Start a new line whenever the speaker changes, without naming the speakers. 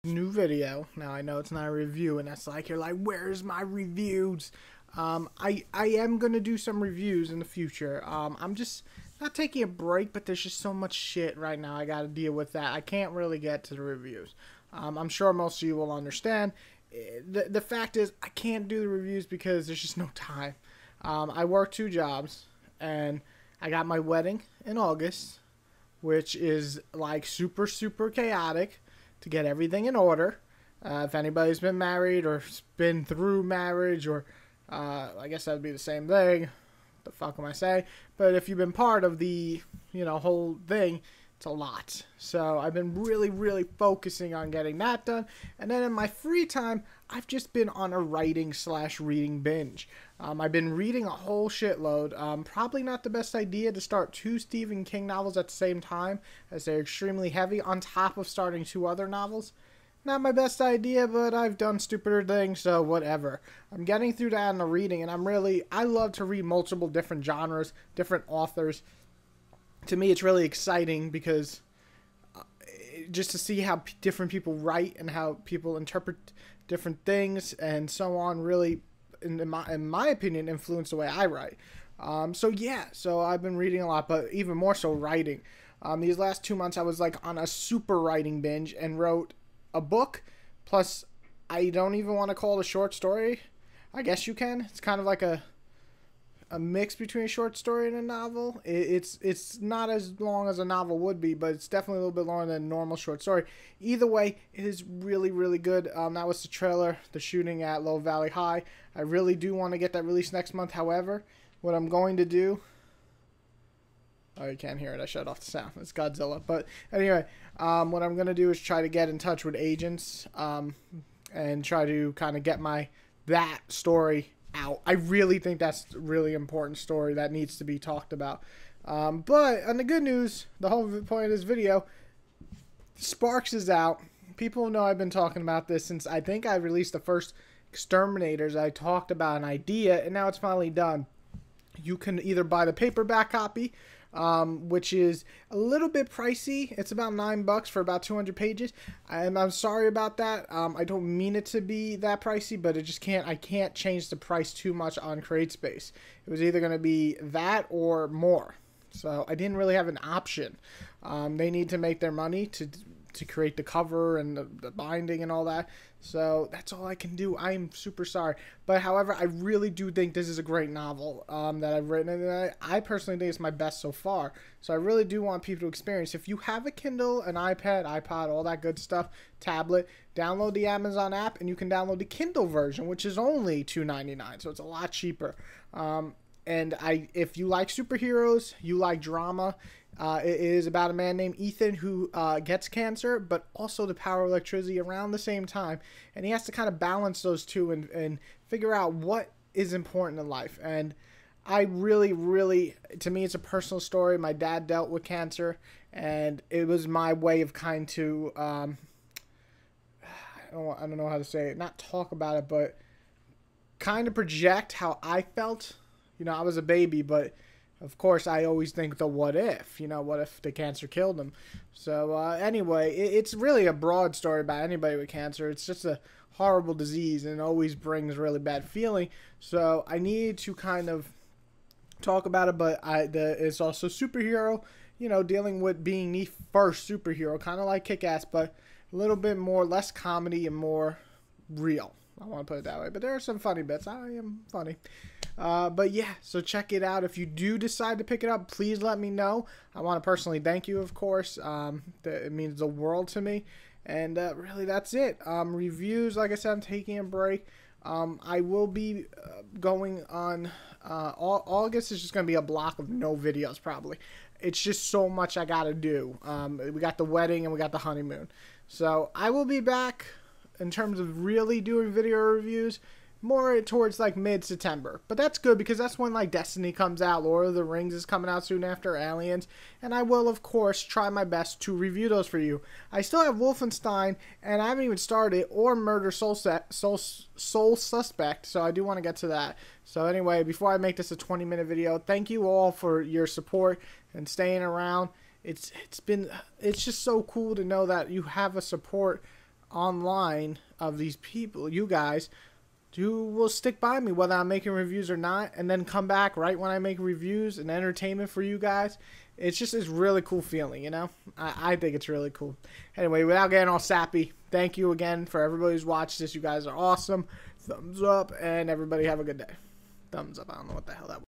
New video. Now I know it's not a review, and that's like, you're like, where's my reviews? I am gonna do some reviews in the future. I'm just not taking a break, but there's just so much shit right now I gotta deal with that I can't really get to the reviews. I'm sure most of you will understand. The fact is, I can't do the reviews because there's just no time. I work 2 jobs, and I got my wedding in August, which is like super chaotic to get everything in order. If anybody's been married or been through marriage, or I guess that'd be the same thing. What the fuck am I saying? But if you've been part of the, whole thing, it's a lot. So I've been really focusing on getting that done. And then in my free time, I've just been on a writing/reading binge. I've been reading a whole shitload. Probably not the best idea to start 2 Stephen King novels at the same time, as they're extremely heavy, on top of starting 2 other novels. Not my best idea, but I've done stupider things, so whatever. I'm getting through that in the reading, and I love to read multiple different genres, different authors. To me, it's really exciting because just to see how different people write and how people interpret different things and so on really, in my opinion, influence the way I write. So I've been reading a lot, but even more so writing. These last 2 months I was like on a super writing binge and wrote a book, plus I don't even want to call it a short story. I guess you can. It's kind of like a mix between a short story and a novel. It's not as long as a novel would be, but it's definitely a little bit longer than a normal short story. Either way, it is really good. That was the trailer, the shooting at Low Valley High. I really do want to get that released next month. However, what I'm going to do... Oh, you can't hear it. I shut off the sound. It's Godzilla. But anyway, what I'm going to do is try to get in touch with agents and try to kind of get that story out. I really think that's a really important story that needs to be talked about. But on the good news, the whole point of this video, Sparks is out. People know I've been talking about this since I think I released the first Exterminators. I talked about an idea, and now it's finally done. You can either buy the paperback copy, which is a little bit pricey. It's about $9 for about 200 pages. And I'm sorry about that. I don't mean it to be that pricey, but I can't change the price too much on CreateSpace. It was either going to be that or more. So I didn't really have an option. They need to make their money to create the cover and the binding and all that. So that's all I can do. I'm super sorry. But however, I really do think this is a great novel that I've written. And I personally think it's my best so far. So I really do want people to experience. If you have a Kindle, an iPad, iPod, all that good stuff, tablet, download the Amazon app, and you can download the Kindle version, which is only $2.99. So it's a lot cheaper. If you like superheroes, you like drama, it is about a man named Ethan who gets cancer, but also the power of electricity around the same time. And he has to kind of balance those two and figure out what is important in life. And I really, to me, it's a personal story. My dad dealt with cancer, and it was my way of kind to, I don't know how to say it, not talk about it, but kind of project how I felt. I was a baby, but of course I always think the what if, what if the cancer killed him? So anyway, it's really a broad story about anybody with cancer. It's just a horrible disease and it always brings really bad feeling. So I need to kind of talk about it, but it's also superhero, dealing with being the first superhero, kind of like Kick-Ass, but a little bit more, less comedy and more real. I want to put it that way, but there are some funny bits. I am funny. But yeah, so check it out. If you do decide to pick it up, please let me know. I want to personally thank you, of course. It means the world to me. And really, that's it. Reviews, like I said, I'm taking a break. I will be going on August is just going to be a block of no videos, probably. It's just so much I got to do. We got the wedding and we got the honeymoon. So I will be back in terms of really doing video reviews more towards like mid-September. But that's good because that's when like Destiny comes out, Lord of the Rings is coming out soon after, Aliens, and I will of course try my best to review those for you. I still have Wolfenstein, and I haven't even started, or Murder Soul Suspect, so I do want to get to that. So anyway, before I make this a 20-minute video, thank you all for your support and staying around. It's just so cool to know that you have a support online of these people, you guys, who will stick by me whether I'm making reviews or not, and then come back right when I make reviews and entertainment for you guys. It's really cool feeling, you know? I think it's really cool. Anyway, without getting all sappy, thank you again for everybody who's watched this. You guys are awesome. Thumbs up, and everybody have a good day. Thumbs up. I don't know what the hell that was.